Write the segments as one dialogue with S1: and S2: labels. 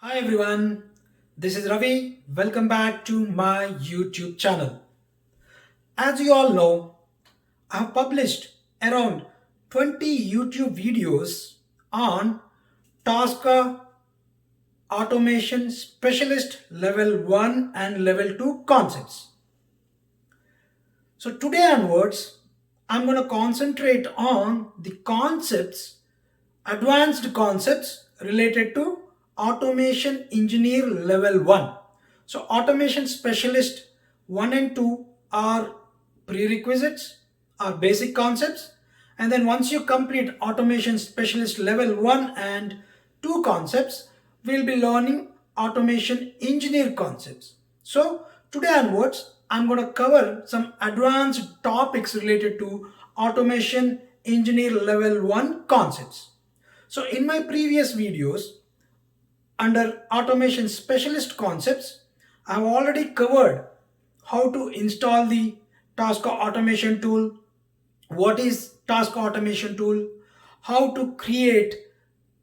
S1: Hi everyone, this is Ravi. Welcome back to my YouTube channel. As you all know, I have published around 20 YouTube videos on Tosca Automation Specialist Level 1 and Level 2 concepts. So today onwards, I'm going to concentrate on the concepts, advanced concepts related to automation engineer level 1. So automation specialist 1 and 2 are prerequisites, are basic concepts, and then once you complete automation specialist level 1 and 2 concepts, we'll be learning automation engineer concepts. So today onwards, I'm going to cover some advanced topics related to automation engineer level 1 concepts. So in my previous videos under automation specialist concepts, I've already covered how to install the task automation tool, what is task automation tool, how to create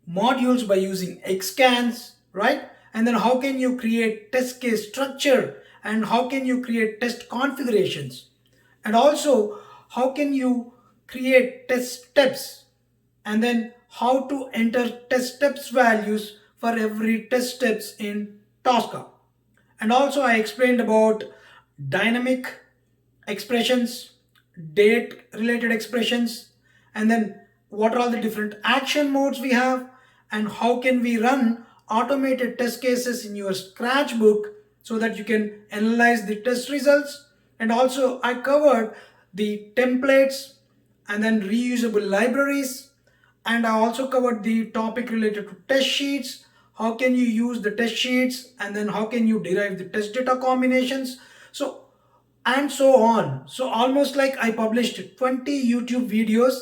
S1: modules by using Xcans, right? And then how can you create test case structure and how can you create test configurations? And also how can you create test steps and then how to enter test steps values for every test steps in Tosca. And also I explained about dynamic expressions, date related expressions, and then what are all the different action modes we have, and how can we run automated test cases in your Scratchbook so that you can analyze the test results. And also I covered the templates and then reusable libraries, and I also covered the topic related to test sheets. How can you use the test sheets and then how can you derive the test data combinations? So and so on. So almost like I published 20 YouTube videos.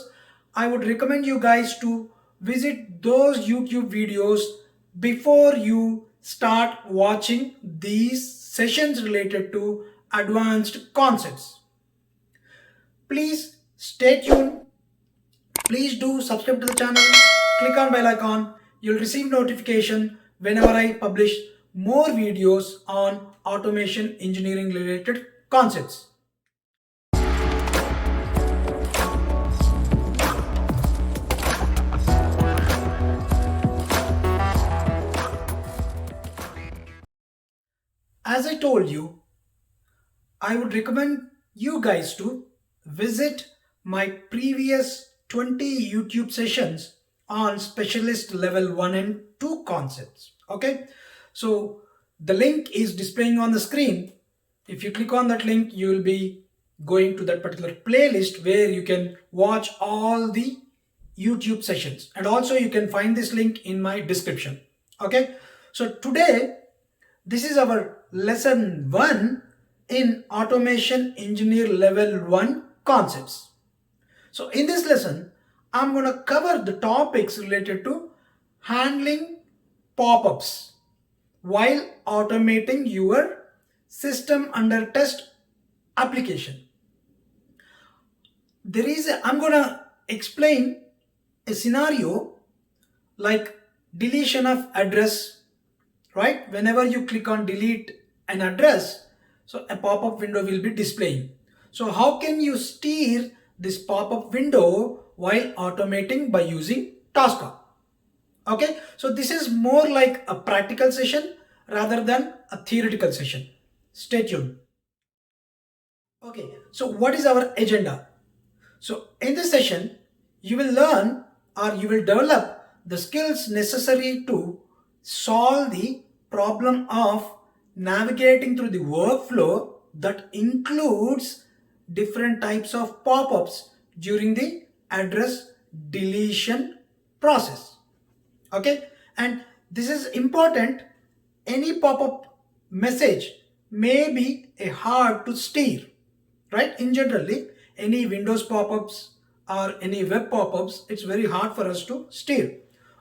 S1: I would recommend you guys to visit those YouTube videos before you start watching these sessions related to advanced concepts. Please stay tuned. Please do subscribe to the channel. Click on bell icon. You'll receive notification whenever I publish more videos on automation engineering related concepts. As I told you, I would recommend you guys to visit my previous 20 YouTube sessions on specialist level 1 and 2 concepts. Okay, so the link is displaying on the screen. If you click on that link, you will be going to that particular playlist where you can watch all the YouTube sessions, and also you can find this link in my description. Okay, so today this is our lesson 1 in automation engineer level 1 concepts. So in this lesson, I'm going to cover the topics related to handling pop-ups while automating your system under test application. I'm going to explain a scenario like deletion of address, right? Whenever you click on delete an address, so a pop-up window will be displaying. So how can you steer this pop-up window while automating by using Tosca? Okay, so this is more like a practical session rather than a theoretical session. Stay tuned. Okay, so what is our agenda? So in this session, you will learn or you will develop the skills necessary to solve the problem of navigating through the workflow that includes different types of pop-ups during the address deletion process. Okay, and this is important. Any pop-up message may be a hard to steer, right? In generally, any Windows pop-ups or any web pop-ups, it's very hard for us to steer.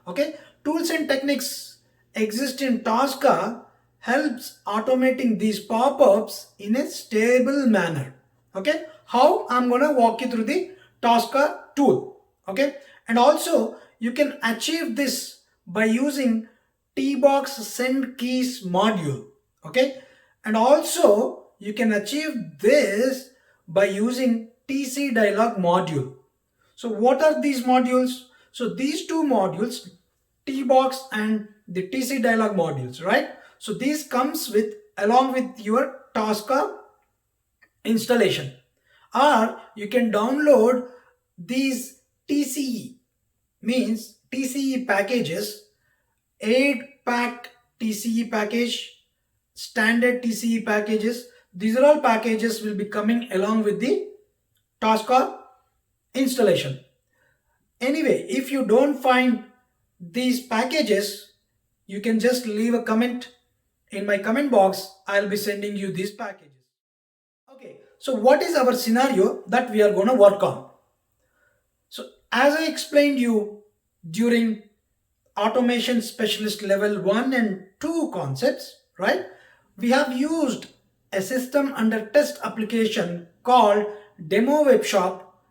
S1: Okay, tools and techniques exist in Tosca helps automating these pop-ups in a stable manner. Okay, how? I'm gonna walk you through the Tosca tool. Okay, and also you can achieve this by using tbox send keys module. Okay, and also you can achieve this by using tc dialog module. So what are these modules? So these two modules, tbox and the tc dialog modules, right? So these comes with along with your Tosca installation, or you can download these TCE, means TCE packages, 8 pack TCE package, standard TCE packages. These are all packages will be coming along with the Tosca installation. Anyway, if you don't find these packages, you can just leave a comment in my comment box. I'll be sending you these packages. Okay, so what is our scenario that we are going to work on? So as I explained you during automation specialist level 1 and 2 concepts, right? We have used a system under test application called Demo Web Shop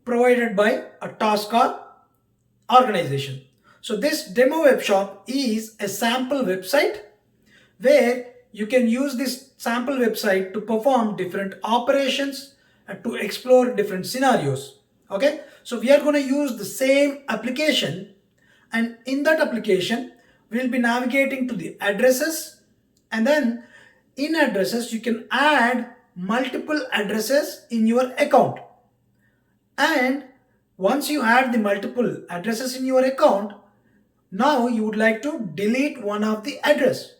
S1: provided by a Tosca organization. So this Demo Web Shop is a sample website where you can use this sample website to perform different operations and to explore different scenarios. Okay, so we are going to use the same application, and in that application we'll be navigating to the addresses, and then in addresses you can add multiple addresses in your account. And once you add the multiple addresses in your account, now you would like to delete one of the address.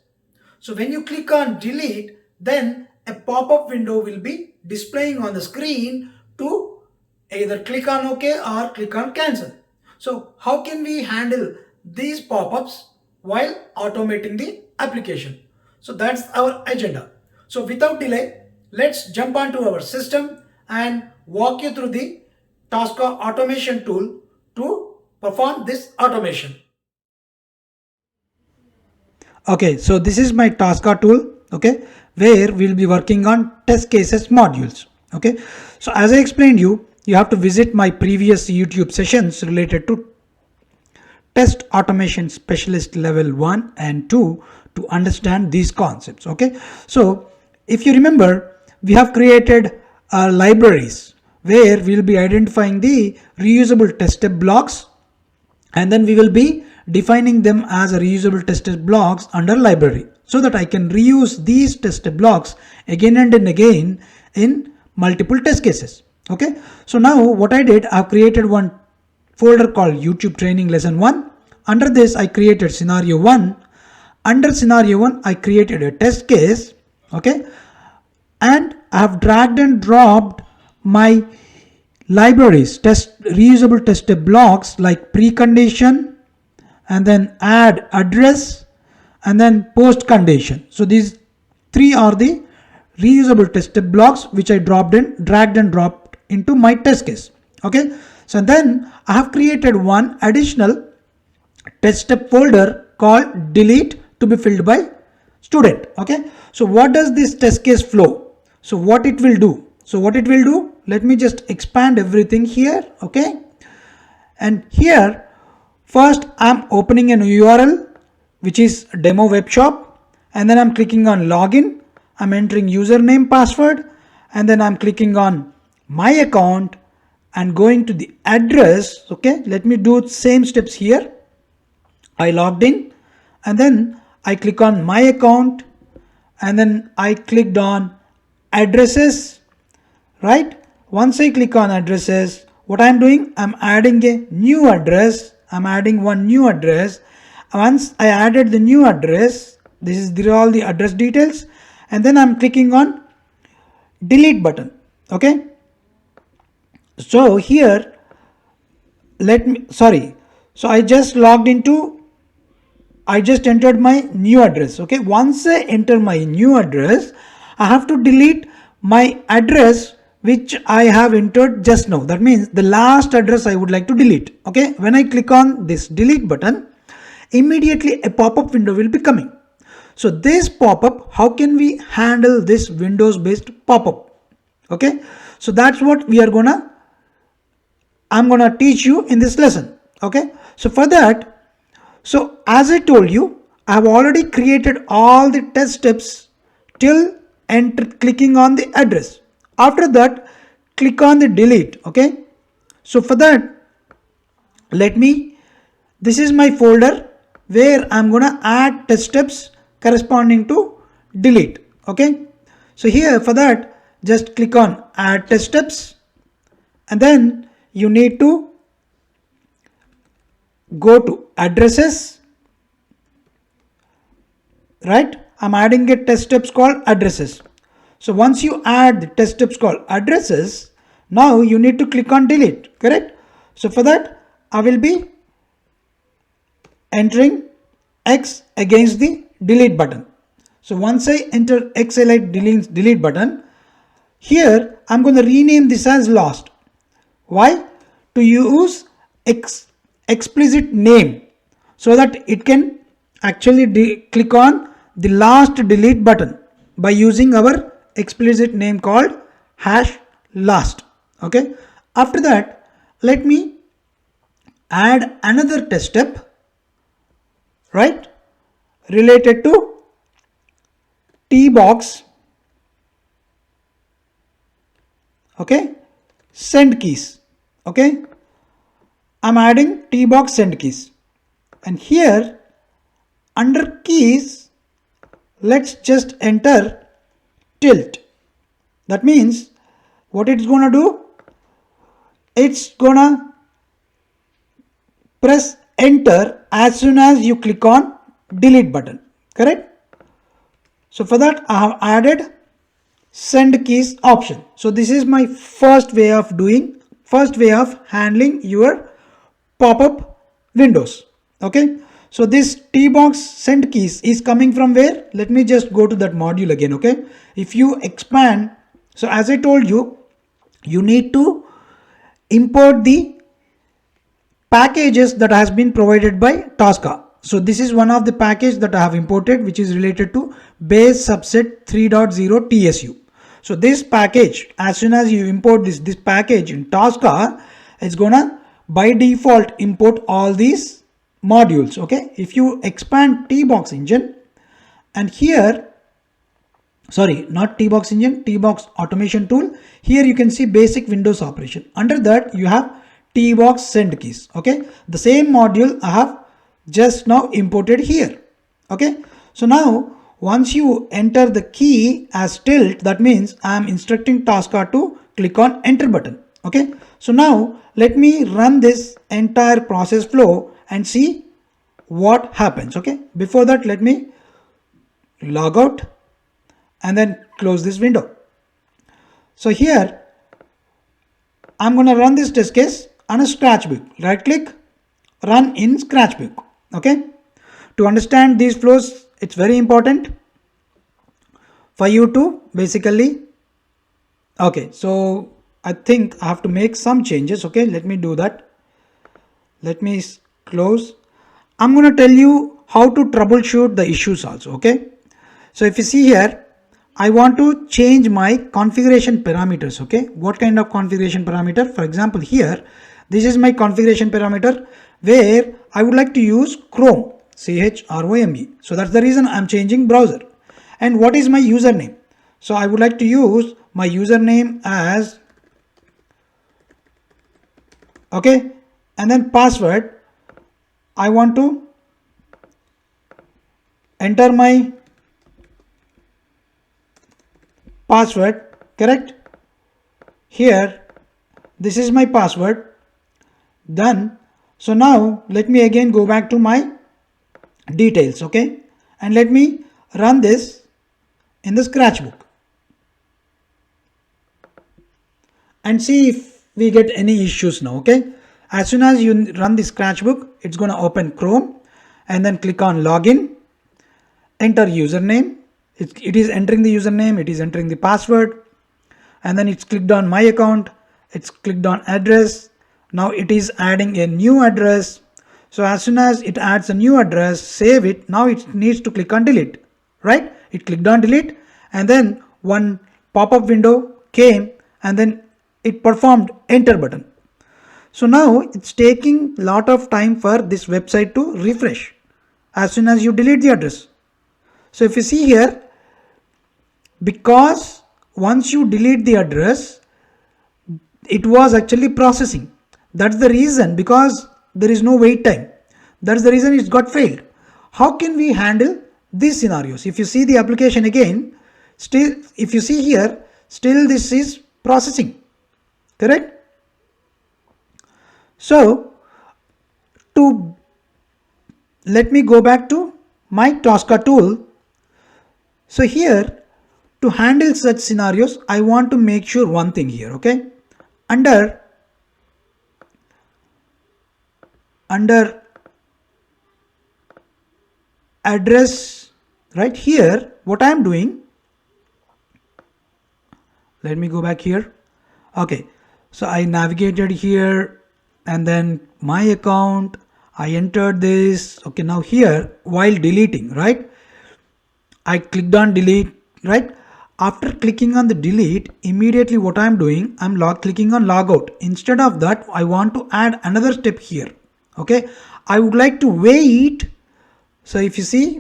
S1: So when you click on delete, then a pop-up window will be displaying on the screen to either click on OK or click on cancel. So how can we handle these pop-ups while automating the application? So that's our agenda. So without delay, let's jump onto our system and walk you through the Tosca automation tool to perform this automation.
S2: Okay, so this is my Tosca tool, okay, where we'll be working on test cases modules. Okay, so as I explained you have to visit my previous YouTube sessions related to test automation specialist level 1 and 2 to understand these concepts. Okay, so if you remember, we have created libraries where we'll be identifying the reusable test step blocks, and then we will be defining them as a reusable test step blocks under library, so that I can reuse these test step blocks again and again in multiple test cases. Okay, so now what I did, I've created one folder called YouTube training lesson 1. Under this I created scenario 1. Under scenario 1 I created a test case. Okay, and I have dragged and dropped my libraries, reusable test step blocks like precondition, and then add address, and then post condition. So these three are the reusable test step blocks which I dragged and dropped into my test case. Okay, so then I have created one additional test step folder called delete to be filled by student. Okay, so what does this test case flow? So what it will do, let me just expand everything here. Okay, and here first I'm opening an URL which is demo web shop, and then I'm clicking on login. I'm entering username, password, and then I'm clicking on my account and going to the address. Okay, let me do same steps here. I logged in, and then I click on my account, and then I clicked on addresses. Right, once I click on addresses, what I'm doing, I'm adding a new address. I'm adding one new address. Once I added the new address, these are all the address details, and then I'm clicking on delete button. Okay, so here so I just entered my new address. Okay, once I enter my new address, I have to delete my address which I have entered just now. That means the last address I would like to delete. Okay, when I click on this delete button, immediately a pop-up window will be coming. So this pop-up, how can we handle this Windows based pop-up? Okay, so that's what I'm gonna teach you in this lesson. Okay, so for that, so as I told you, I have already created all the test steps till clicking on the address. After that, click on the delete. Okay. So for that, this is my folder where I'm gonna add test steps corresponding to delete. Okay. So here for that, just click on add test steps, and then you need to go to addresses, right? I'm adding a test steps called addresses. So once you add the test steps called addresses, now you need to click on delete, correct? So for that, I will be entering X against the delete button. So once I enter X highlight delete button, here I'm going to rename this as lost. Why? To use explicit name so that it can actually click on the last delete button by using our explicit name called #last. Okay. After that, let me add another test step, right, related to tbox, okay, send keys. Okay, I'm adding tbox send keys, and here under keys, let's just enter tilt. That means what it's gonna do, it's gonna press enter as soon as you click on delete button, correct? So for that, I have added send keys option. So this is my first way of handling your pop-up windows. Okay, so this tbox send keys is coming from where? Let me just go to that module again. Okay, if you expand, so as I told you, you need to import the packages that has been provided by Tosca. So this is one of the package that I have imported, which is related to base subset 3.0 TSU. So this package, as soon as you import this package in Tosca, it's gonna by default import all these modules. Okay, if you expand tbox engine, and here, sorry, not tbox engine, tbox automation tool, here you can see basic Windows operation. Under that you have tbox send keys. Okay, the same module I have just now imported here. Okay, so now once you enter the key as tilt, that means I am instructing Tosca to click on enter button. Okay, so now let me run this entire process flow and see what happens. Okay, before that, let me log out and then close this window. So here I'm going to run this test case on a Scratchbook. Right click, run in Scratchbook. Okay, to understand these flows, it's very important for you to basically, okay, so I think I have to make some changes. Okay, let me do that. Let me close. I'm going to tell you how to troubleshoot the issues also. Okay, so if you see here, I want to change my configuration parameters. Okay, what kind of configuration parameter? For example, here, this is my configuration parameter where I would like to use Chrome, CHROME. So that's the reason I'm changing browser. And what is my username? So I would like to use my username as, okay, and then password, I want to enter my password, correct? Here, this is my password. Done. So now let me again go back to my details. Okay, and let me run this in the Scratchbook and see if we get any issues now. Okay, as soon as you run the Scratchbook, it's going to open Chrome and then click on login, enter username. It is entering the username, it is entering the password, and then it's clicked on my account, it's clicked on address. Now it is adding a new address. So as soon as it adds a new address, save it. Now it needs to click on delete, right? It clicked on delete, and then one pop-up window came, and then it performed enter button. So now it's taking a lot of time for this website to refresh. as soon as you delete the address. So if you see here, because once you delete the address, it was actually processing. That's the reason, because there is no wait time. That's the reason it got failed. How can we handle these scenarios? If you see the application again, still, if you see here, still this is processing, correct? So let me go back to my Tosca tool. So here, to handle such scenarios, I want to make sure one thing here, okay? Under address, right here, what I am doing, let me go back here. Okay, so I navigated here and then my account, I entered this. Okay, now here, while deleting, right, I clicked on delete, right? After clicking on the delete, immediately what I'm doing, I'm clicking on logout. Instead of that, I want to add another step here. Okay, I would like to wait. So if you see,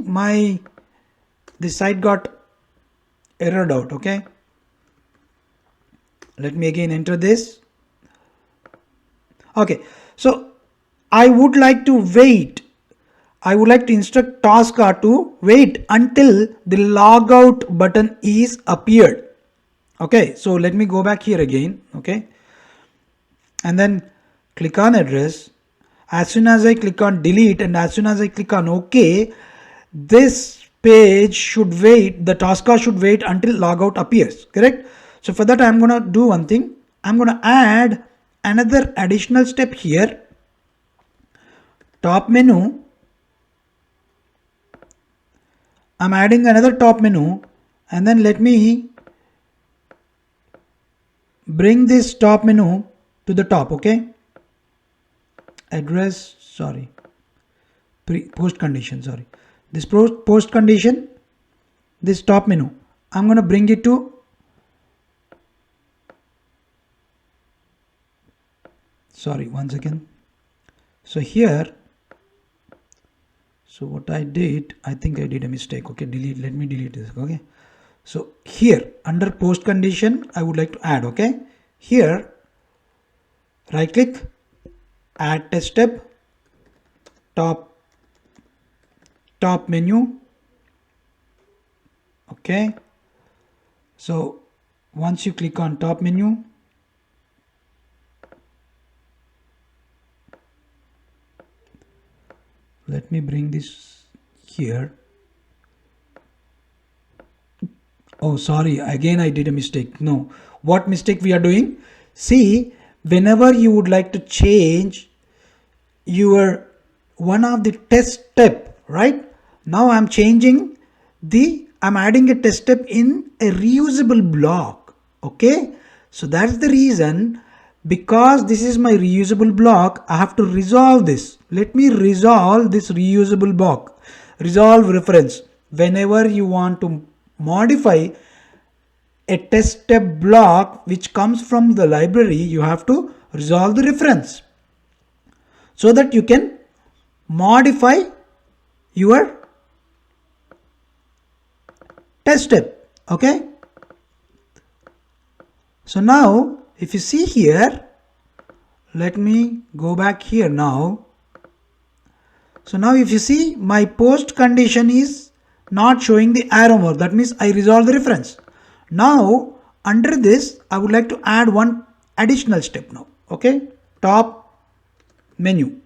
S2: this site got errored out. Okay, let me again enter this. Okay, so I would like to wait. I would like to instruct Tosca to wait until the logout button is appeared. Okay, so let me go back here again. Okay, and then click on address. As soon as I click on delete and as soon as I click on OK, this page should wait, the Tosca should wait until logout appears, correct? So for that, I'm going to do one thing. I'm going to add another additional step here. Top menu. I'm adding another top menu, and then let me bring this top menu to the top. Okay, address, sorry, post condition, sorry, this post condition, this top menu, I'm going to bring it to, sorry, one second. So here, so what I did, I think I did a mistake. Okay, delete, let me delete this. Okay, so here under post condition, I would like to add. Okay, here right click, add test step, top menu. Okay, so once you click on top menu, let me bring this here. Oh, sorry, again I did a mistake. No, what mistake we are doing? See, whenever you would like to change your one of the test step, right? Now I'm changing I'm adding a test step in a reusable block. Okay, so that's the reason, because this is my reusable block, I have to resolve this. Let me resolve this reusable block. Resolve reference. Whenever you want to modify a test step block which comes from the library, you have to resolve the reference so that you can modify your test step. Okay, so now if you see here, let me go back here now. So now if you see, my post condition is not showing the arrow mark. That means I resolve the reference. Now under this, I would like to add one additional step now. Okay, top menu.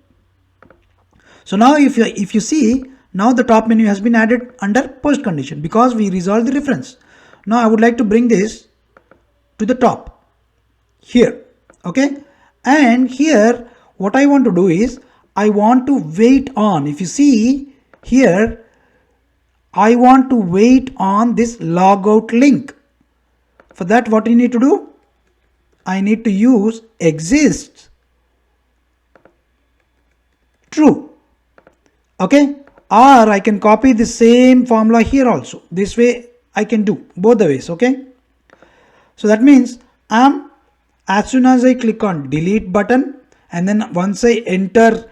S2: So now if you see, now the top menu has been added under post condition because we resolved the reference. Now I would like to bring this to the top here. Okay, and here what I want to do is I want to wait on, if you see here, I want to wait on this logout link. For that, what you need to do, I need to use exists true. Okay, or I can copy the same formula here also. This way I can do both the ways. Okay, so that means as soon as I click on delete button, and then once I enter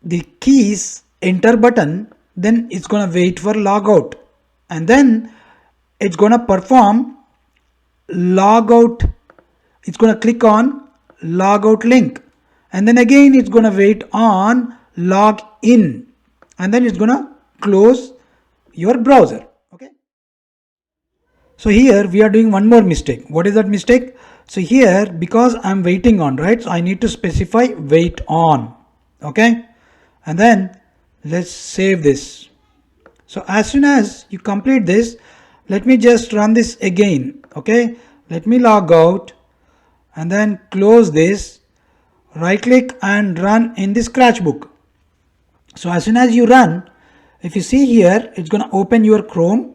S2: the keys enter button, then it's gonna wait for logout, and then it's gonna perform logout. It's gonna click on logout link, and then again it's gonna wait on log in, and then it's gonna close your browser. Okay. So here we are doing one more mistake. What is that mistake? So here, because I'm waiting on, right, so I need to specify wait on. Okay, and then let's save this. So as soon as you complete this, let me just run this again. Okay, let me log out and then close this, right click and run in the Scratchbook. So as soon as you run, if you see here, it's going to open your Chrome,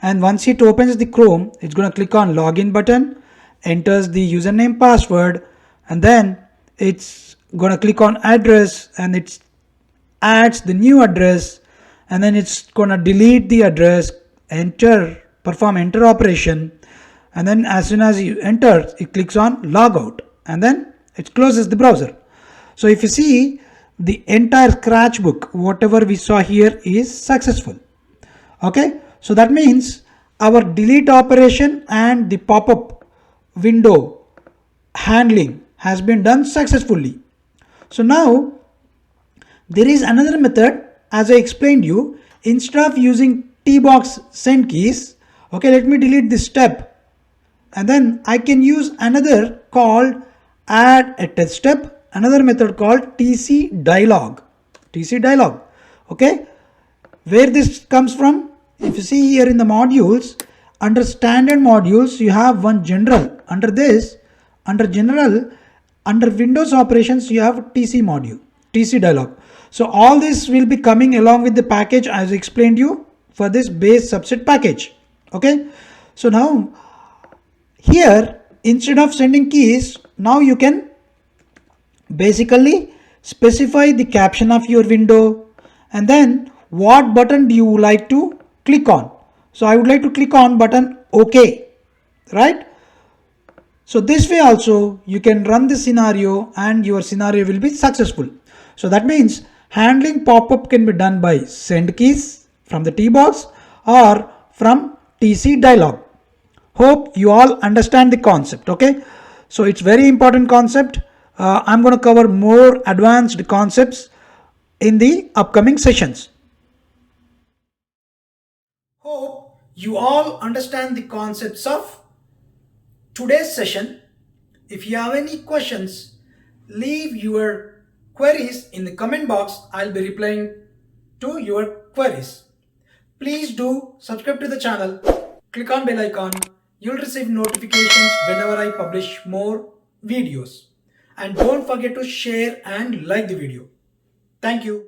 S2: and once it opens the Chrome, it's going to click on login button, enters the username password, and then it's going to click on address, and it adds the new address, and then it's going to delete the address, perform enter operation, and then as soon as you enter, it clicks on logout, and then it closes the browser. So if you see, the entire Scratchbook, whatever we saw here, is successful. Okay, so that means our delete operation and the pop-up window handling has been done successfully. So now there is another method, as I explained you. Instead of using tbox send keys, okay, let me delete this step, and then I can use another called add a test step, another method called tc dialog. Okay, where this comes from, if you see here in the modules, under standard modules you have one general. Under this, under general, under Windows operations you have tc module, tc dialog. So all this will be coming along with the package as I explained you for this base subset package. Okay, so now here, instead of sending keys, now you can basically specify the caption of your window, and then what button do you like to click on. So I would like to click on button OK, right? So this way also you can run the scenario and your scenario will be successful. So that means handling pop-up can be done by send keys from the tbox or from tc dialog. Hope you all understand the concept. Okay, so it's very important concept. I'm going to cover more advanced concepts in the upcoming sessions.
S1: Hope you all understand the concepts of today's session. If you have any questions, leave your queries in the comment box. I'll be replying to your queries. Please do subscribe to the channel, click on bell icon. You'll receive notifications whenever I publish more videos. And don't forget to share and like the video. Thank you.